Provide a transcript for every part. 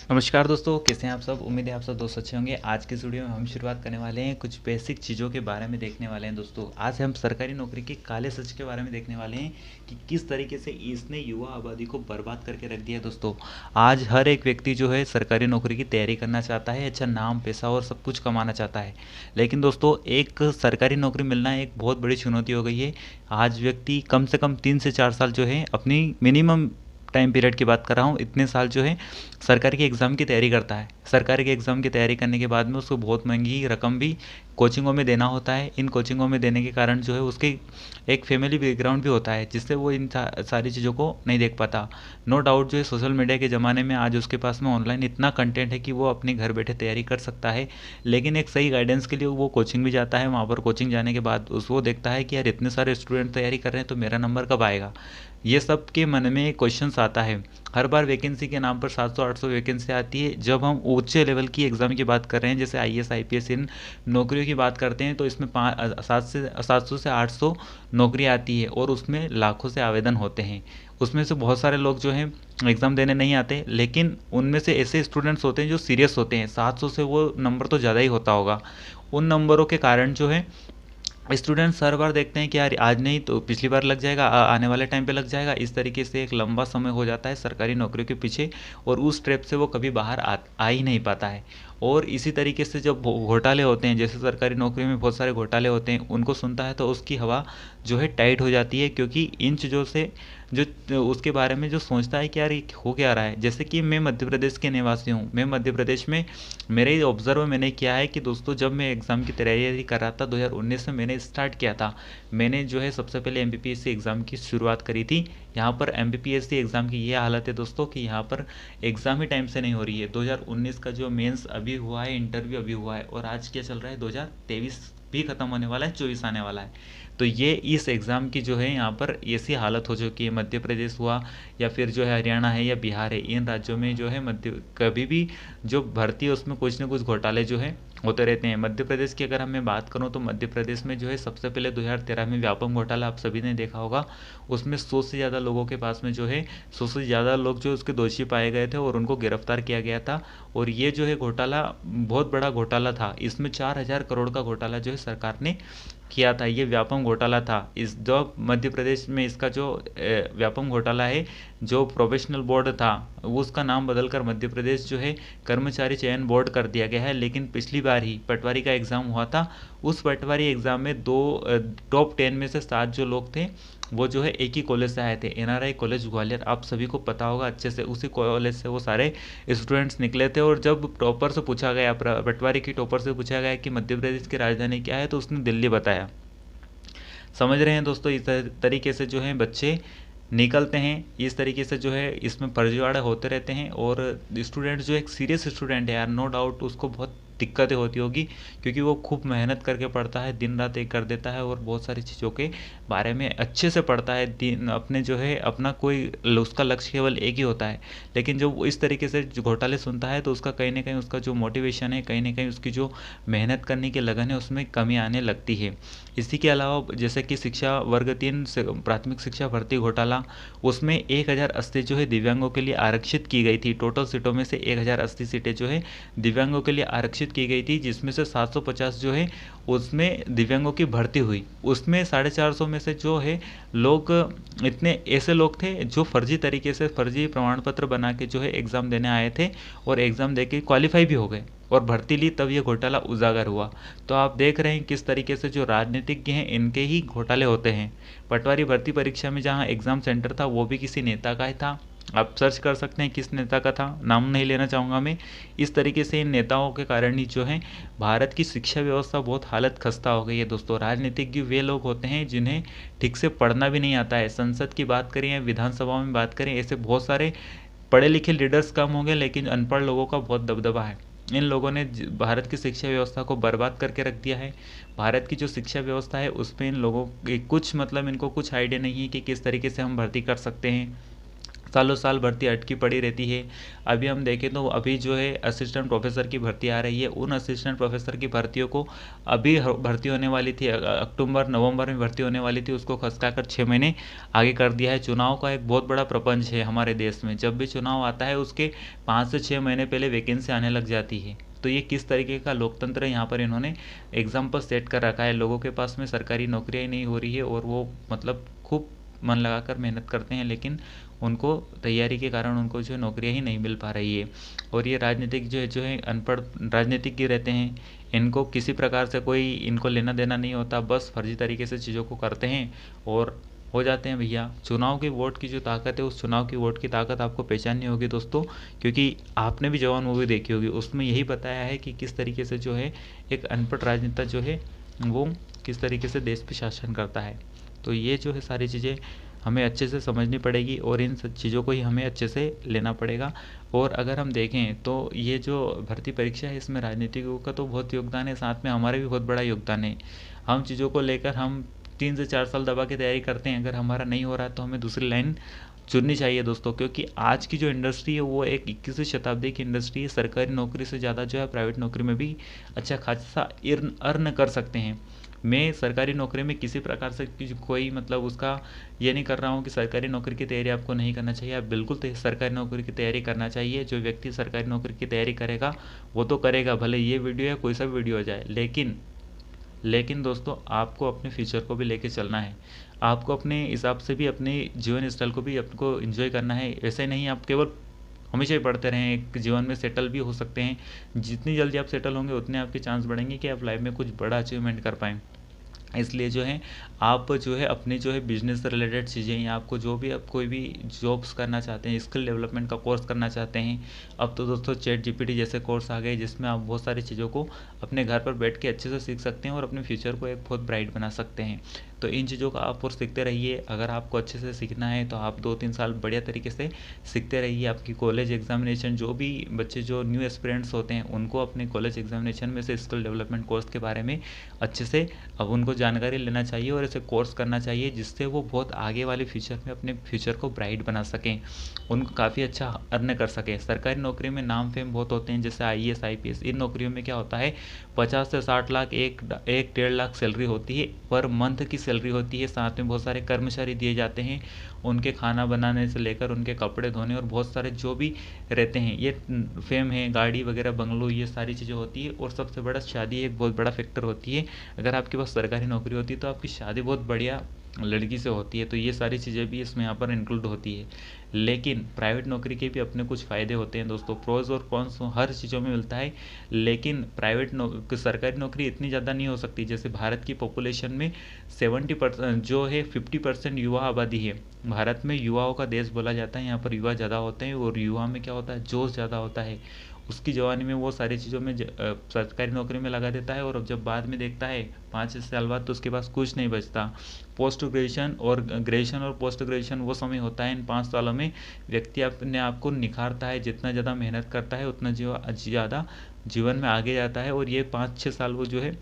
नमस्कार दोस्तों, कैसे हैं आप सब। उम्मीद है आप सब दोस्त अच्छे होंगे। आज के इस वीडियो में हम शुरुआत करने वाले हैं, कुछ बेसिक चीज़ों के बारे में देखने वाले हैं। दोस्तों आज हम सरकारी नौकरी के काले सच के बारे में देखने वाले हैं कि किस तरीके से इसने युवा आबादी को बर्बाद करके रख दिया है। दोस्तों आज हर एक व्यक्ति जो है सरकारी नौकरी की तैयारी करना चाहता है, अच्छा नाम पैसा और सब कुछ कमाना चाहता है, लेकिन दोस्तों एक सरकारी नौकरी मिलना एक बहुत बड़ी चुनौती हो गई है। आज व्यक्ति कम से कम 3 से 4 साल जो है अपनी मिनिमम टाइम पीरियड की बात कर रहा हूँ, इतने साल जो है सरकारी के एग्ज़ाम की तैयारी करता है। सरकारी के एग्ज़ाम की तैयारी करने के बाद में उसको बहुत महंगी रकम भी कोचिंगों में देना होता है। इन कोचिंगों में देने के कारण जो है उसके एक फैमिली बैकग्राउंड भी होता है, जिससे वो इन सारी चीज़ों को नहीं देख पाता। नो डाउट जो है सोशल मीडिया के ज़माने में आज उसके पास में ऑनलाइन इतना कंटेंट है कि वो अपने घर बैठे तैयारी कर सकता है, लेकिन एक सही गाइडेंस के लिए वो कोचिंग भी जाता है। वहाँ पर कोचिंग जाने के बाद वो देखता है कि यार इतने सारे स्टूडेंट तैयारी कर रहे हैं तो मेरा नंबर कब आएगा। ये सब के मन में एक क्वेश्चंस आता है। हर बार वैकेंसी के नाम पर 700-800 वैकेंसी आती है। जब हम ऊंचे लेवल की एग्ज़ाम की बात कर रहे हैं, जैसे आईएएस आईपीएस इन नौकरियों की बात करते हैं, तो इसमें 700 से 800 नौकरी आती है और उसमें लाखों से आवेदन होते हैं। उसमें से बहुत सारे लोग जो हैं एग्ज़ाम देने नहीं आते, लेकिन उनमें से ऐसे स्टूडेंट्स होते हैं जो सीरियस होते हैं। 700 से वो नंबर तो ज़्यादा ही होता होगा। उन नंबरों के कारण जो है स्टूडेंट्स हर बार देखते हैं कि यार आज नहीं तो पिछली बार लग जाएगा, आने वाले टाइम पे लग जाएगा। इस तरीके से एक लंबा समय हो जाता है सरकारी नौकरियों के पीछे, और उस ट्रैप से वो कभी बाहर आ ही नहीं पाता है। और इसी तरीके से जब घोटाले होते हैं, जैसे सरकारी नौकरी में बहुत सारे घोटाले होते हैं, उनको सुनता है तो उसकी हवा जो है टाइट हो जाती है, क्योंकि इन चीज़ों से जो उसके बारे में जो सोचता है कि यार ये हो क्या रहा है। जैसे कि मैं मध्य प्रदेश के निवासी हूँ। मैं मध्य प्रदेश में मेरे ऑब्जर्व मैंने किया है कि दोस्तों जब मैं एग्ज़ाम की तैयारी कर रहा था 2019 में मैंने स्टार्ट किया था। मैंने जो है सबसे पहले एमपीपीएससी एग्ज़ाम की शुरुआत करी थी। यहाँ पर एमपीपीएससी एग्ज़ाम की ये हालत है दोस्तों कि यहाँ पर एग्ज़ाम ही टाइम से नहीं हो रही है। 2019 का जो मेंस अभी हुआ है, इंटरव्यू अभी हुआ है, और आज क्या चल रहा है, 2023 भी ख़त्म होने वाला है, 24 आने वाला है। तो ये इस एग्ज़ाम की जो है यहाँ पर ऐसी हालत हो चुकी है। मध्य प्रदेश हुआ या फिर जो है हरियाणा है या बिहार है, इन राज्यों में जो है मध्य कभी भी जो भर्ती है उसमें कुछ ना कुछ घोटाले जो है होते रहते हैं। मध्य प्रदेश की अगर मैं बात करूं तो मध्य प्रदेश में जो है सबसे पहले 2013 में व्यापम घोटाला आप सभी ने देखा होगा। उसमें 100 से ज़्यादा लोगों के पास में जो है 100 से ज़्यादा लोग जो उसके दोषी पाए गए थे और उनको गिरफ्तार किया गया था। और ये जो है घोटाला बहुत बड़ा घोटाला था। इसमें 4,000 करोड़ का घोटाला जो है सरकार ने किया था। ये व्यापम घोटाला था। इस जो मध्य प्रदेश में इसका जो व्यापम घोटाला है, जो प्रोफेशनल बोर्ड था वो उसका नाम बदलकर मध्य प्रदेश जो है कर्मचारी चयन बोर्ड कर दिया गया है। लेकिन पिछली बार ही पटवारी का एग्ज़ाम हुआ था। उस पटवारी एग्ज़ाम में दो टॉप 10 में से 7 जो लोग थे वो जो है एक ही कॉलेज से आए थे, एनआरआई कॉलेज ग्वालियर। आप सभी को पता होगा अच्छे से, उसी कॉलेज से वो सारे स्टूडेंट्स निकले थे। और जब टॉपर से पूछा गया, पटवारी की टॉपर से पूछा गया कि मध्य प्रदेश की राजधानी क्या है, तो उसने दिल्ली बताया। समझ रहे हैं दोस्तों, इस तरीके से जो है बच्चे निकलते हैं। इस तरीके से जो है इसमें फर्जीवाड़े होते रहते हैं। और स्टूडेंट जो एक सीरियस स्टूडेंट है यार, नो डाउट उसको बहुत दिक्कतें होती होगी, क्योंकि वो खूब मेहनत करके पढ़ता है, दिन रात एक कर देता है और बहुत सारी चीज़ों के बारे में अच्छे से पढ़ता है। दिन अपने जो है अपना कोई उसका लक्ष्य केवल एक ही होता है। लेकिन जब वो इस तरीके से जो घोटाले सुनता है तो उसका कहीं ना कहीं उसका जो मोटिवेशन है, कहीं ना कहीं उसकी जो मेहनत करने की लगन है, उसमें कमी आने लगती है। इसी के अलावा जैसे कि शिक्षा वर्ग 3 से प्राथमिक शिक्षा भर्ती घोटाला, उसमें 1080 जो है दिव्यांगों के लिए आरक्षित की गई थी। टोटल सीटों में से 1080 सीटें जो है दिव्यांगों के लिए आरक्षित की गई थी, जिसमें से 750 जो है उसमें दिव्यांगों की भर्ती हुई। उसमें 450 में से जो है लोग, इतने ऐसे लोग थे जो फर्जी तरीके से फर्जी प्रमाण पत्र बना के जो है एग्ज़ाम देने आए थे और एग्ज़ाम दे के क्वालिफाई भी हो गए और भर्ती ली, तब ये घोटाला उजागर हुआ। तो आप देख रहे हैं किस तरीके से जो राजनीतिज्ञ हैं इनके ही घोटाले होते हैं। पटवारी भर्ती परीक्षा में जहां एग्ज़ाम सेंटर था वो भी किसी नेता का ही था। आप सर्च कर सकते हैं किस नेता का था, नाम नहीं लेना चाहूँगा मैं। इस तरीके से इन नेताओं के कारण ही जो है भारत की शिक्षा व्यवस्था बहुत हालत खस्ता हो गई है दोस्तों। राजनीतिज्ञ वे लोग होते हैं जिन्हें ठीक से पढ़ना भी नहीं आता है। संसद की बात करें या विधानसभा में बात करें, ऐसे बहुत सारे पढ़े लिखे लीडर्स कम होंगे, लेकिन अनपढ़ लोगों का बहुत दबदबा है। इन लोगों ने भारत की शिक्षा व्यवस्था को बर्बाद करके रख दिया है। भारत की जो शिक्षा व्यवस्था है उसमें इन लोगों के कुछ मतलब इनको कुछ आइडिया नहीं है कि किस तरीके से हम भर्ती कर सकते हैं। सालों साल भर्ती अटकी पड़ी रहती है। अभी हम देखें तो अभी जो है असिस्टेंट प्रोफेसर की भर्ती आ रही है, उन असिस्टेंट प्रोफेसर की भर्तियों को अभी भर्ती होने वाली थी, अक्टूबर नवंबर में भर्ती होने वाली थी, उसको खसका कर 6 महीने आगे कर दिया है। चुनाव का एक बहुत बड़ा प्रपंच है हमारे देश में, जब भी चुनाव आता है उसके 5 से 6 महीने पहले वैकेंसी आने लग जाती है। तो ये किस तरीके का लोकतंत्र है, यहाँ पर इन्होंने एग्जाम्पल सेट कर रखा है। लोगों के पास में सरकारी नौकरियाँ ही नहीं हो रही है और वो मतलब खूब मन लगाकर मेहनत करते हैं, लेकिन उनको तैयारी के कारण उनको जो है नौकरियाँ ही नहीं मिल पा रही है। और ये राजनीतिक जो है अनपढ़ राजनीतिज्ञ रहते हैं, इनको किसी प्रकार से कोई इनको लेना देना नहीं होता, बस फर्जी तरीके से चीज़ों को करते हैं और हो जाते हैं भैया। चुनाव की वोट की जो ताकत है, उस चुनाव की वोट की ताकत आपको पहचाननी होगी दोस्तों, क्योंकि आपने भी जवान मूवी देखी होगी, उसमें यही बताया है कि किस तरीके से जो है एक अनपढ़ राजनेता जो है वो किस तरीके से देश पे शासन करता है। तो ये जो है सारी चीज़ें हमें अच्छे से समझनी पड़ेगी और इन सब चीज़ों को ही हमें अच्छे से लेना पड़ेगा। और अगर हम देखें तो ये जो भर्ती परीक्षा है, इसमें राजनीतिकों का तो बहुत योगदान है, साथ में हमारा भी बहुत बड़ा योगदान है। हम चीज़ों को लेकर हम 3 से 4 साल दबा के तैयारी करते हैं, अगर हमारा नहीं हो रहा है तो हमें दूसरी लाइन चुननी चाहिए दोस्तों, क्योंकि आज की जो इंडस्ट्री है वो एक 21वीं शताब्दी की इंडस्ट्री है। सरकारी नौकरी से ज़्यादा जो है प्राइवेट नौकरी में भी अच्छा खासा अर्न कर सकते हैं। मैं सरकारी नौकरी में किसी प्रकार से कोई मतलब उसका ये नहीं कर रहा हूँ कि सरकारी नौकरी की तैयारी आपको नहीं करना चाहिए। आप बिल्कुल सरकारी नौकरी की तैयारी करना चाहिए। जो व्यक्ति सरकारी नौकरी की तैयारी करेगा वो तो करेगा, भले ये वीडियो या कोई सा वीडियो हो जाए, लेकिन दोस्तों आपको अपने फ्यूचर को भी लेके चलना है। आपको अपने हिसाब से भी अपने जीवन स्टाइल को भी आपको एंजॉय करना है। ऐसे नहीं आप केवल हमेशा ही पढ़ते रहें, एक जीवन में सेटल भी हो सकते हैं। जितनी जल्दी आप सेटल होंगे उतने आपके चांस बढ़ेंगे कि आप लाइफ में कुछ बड़ा अचीवमेंट कर पाएँ। इसलिए जो है आप जो है अपने जो है बिजनेस से रिलेटेड चीज़ें, या आपको जो भी आप कोई भी जॉब्स करना चाहते हैं, स्किल डेवलपमेंट का कोर्स करना चाहते हैं, अब तो दोस्तों चैट जीपीटी जैसे कोर्स आ गए जिसमें आप बहुत सारी चीज़ों को अपने घर पर बैठ के अच्छे से सीख सकते हैं और अपने फ्यूचर को एक बहुत ब्राइट बना सकते हैं। तो इन चीज़ों का आप और सीखते रहिए। अगर आपको अच्छे से सीखना है तो आप 2-3 साल बढ़िया तरीके से सीखते रहिए। आपकी कॉलेज एग्जामिनेशन, जो भी बच्चे जो न्यू एस्पिरेंट्स होते हैं उनको अपने कॉलेज एग्जामिनेशन में से स्किल डेवलपमेंट कोर्स के बारे में अच्छे से अब उनको जानकारी लेना चाहिए और ऐसे कोर्स करना चाहिए जिससे वो बहुत आगे वाले फ्यूचर में अपने फ्यूचर को ब्राइट बना सकें, उनको काफ़ी अच्छा अर्न कर सकें। सरकारी नौकरी में नाम फेम बहुत होते हैं, जैसे आईएएस आईपीएस। इन नौकरियों में क्या होता है, 50 से 60 लाख, 1-1.5 लाख सैलरी होती है, पर मंथ की सैलरी होती है। साथ में बहुत सारे कर्मचारी दिए जाते हैं, उनके खाना बनाने से लेकर उनके कपड़े धोने और बहुत सारे जो भी रहते हैं, ये फेम है, गाड़ी वगैरह, बंगलो, ये सारी चीज़ें होती है। और सबसे बड़ा शादी एक बहुत बड़ा फैक्टर होती है। अगर आपके पास सरकारी नौकरी होती है तो आपकी शादी बहुत बढ़िया लड़की से होती है। तो ये सारी चीज़ें भी इसमें यहाँ पर इंक्लूड होती है। लेकिन प्राइवेट नौकरी के भी अपने कुछ फ़ायदे होते हैं दोस्तों, प्रोज और कॉन्स हर चीज़ों में मिलता है। लेकिन सरकारी नौकरी इतनी ज़्यादा नहीं हो सकती। जैसे भारत की पॉपुलेशन में 70% जो है 50% युवा आबादी है। भारत में युवाओं का देश बोला जाता है, यहाँ पर युवा ज़्यादा होते हैं और युवा में क्या होता है, जोश ज़्यादा होता है। उसकी जवानी में वो सारी चीज़ों में सरकारी नौकरी में लगा देता है और अब जब बाद में देखता है 5 साल बाद तो उसके पास कुछ नहीं बचता। पोस्ट ग्रेजुएशन और पोस्ट ग्रेजुएशन वो समय होता है, इन 5 सालों में व्यक्ति अपने आप को निखारता है। जितना ज़्यादा मेहनत करता है उतना ज़्यादा जीवन में आगे जाता है और ये 5-6 साल वो जो है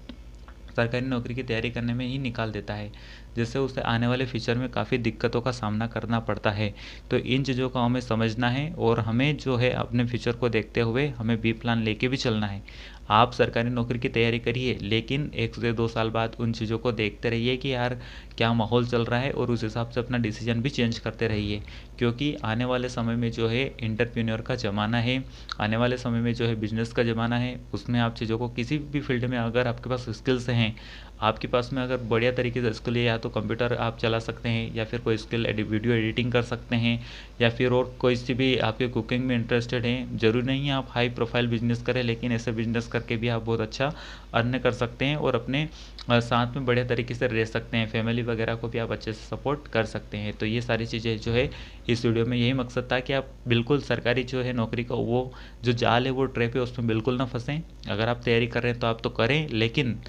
सरकारी नौकरी की तैयारी करने में ही निकाल देता है, जिससे उसे आने वाले फ्यूचर में काफ़ी दिक्कतों का सामना करना पड़ता है। तो इन चीज़ों को हमें समझना है और हमें जो है अपने फ्यूचर को देखते हुए हमें बी प्लान लेके भी चलना है। आप सरकारी नौकरी की तैयारी करिए, लेकिन 1 से 2 साल बाद उन चीज़ों को देखते रहिए कि यार क्या माहौल चल रहा है और उस हिसाब से अपना डिसीजन भी चेंज करते रहिए। क्योंकि आने वाले समय में जो है एंटरप्रेन्योर का ज़माना है, आने वाले समय में जो है बिजनेस का ज़माना है। उसमें आप चीज़ों को किसी भी फील्ड में अगर आपके पास स्किल्स हैं, आपके पास में अगर बढ़िया तरीके से स्किल है, या तो कंप्यूटर आप चला सकते हैं, या फिर कोई स्किल वीडियो एडिटिंग कर सकते हैं, या फिर और कोई सी भी आपके कुकिंग में इंटरेस्टेड हैं। ज़रूरी नहीं है आप हाई प्रोफाइल बिजनेस करें, लेकिन ऐसे बिजनेस करके भी आप बहुत अच्छा अर्न कर सकते हैं और अपने साथ में बढ़िया तरीके से रह सकते हैं। फैमिली वगैरह को भी आप अच्छे से सपोर्ट कर सकते हैं। तो ये सारी चीज़ें जो है इस वीडियो में यही मकसद था कि आप बिल्कुल सरकारी जो है नौकरी का वो जो जाल है, वो ट्रैप है, उसमें बिल्कुल ना फंसें। अगर आप तैयारी कर रहे हैं तो आप तो करें, लेकिन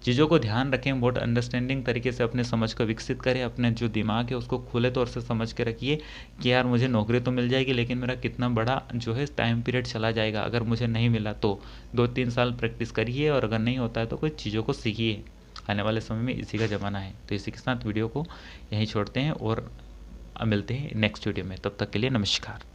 चीज़ों को ध्यान रखें, बहुत अंडरस्टैंडिंग तरीके से अपने समझ को विकसित करें। अपने जो दिमाग है उसको खुले तौर से समझ के रखिए कि यार मुझे नौकरी तो मिल जाएगी, लेकिन मेरा कितना बड़ा जो है टाइम पीरियड चला जाएगा। अगर मुझे नहीं मिला तो 2-3 साल प्रैक्टिस करिए, और अगर नहीं होता है तो कुछ चीज़ों को सीखिए। आने वाले समय में इसी का ज़माना है। तो इसी के साथ वीडियो को यहीं छोड़ते हैं और मिलते हैं नेक्स्ट वीडियो में, तब तक के लिए नमस्कार।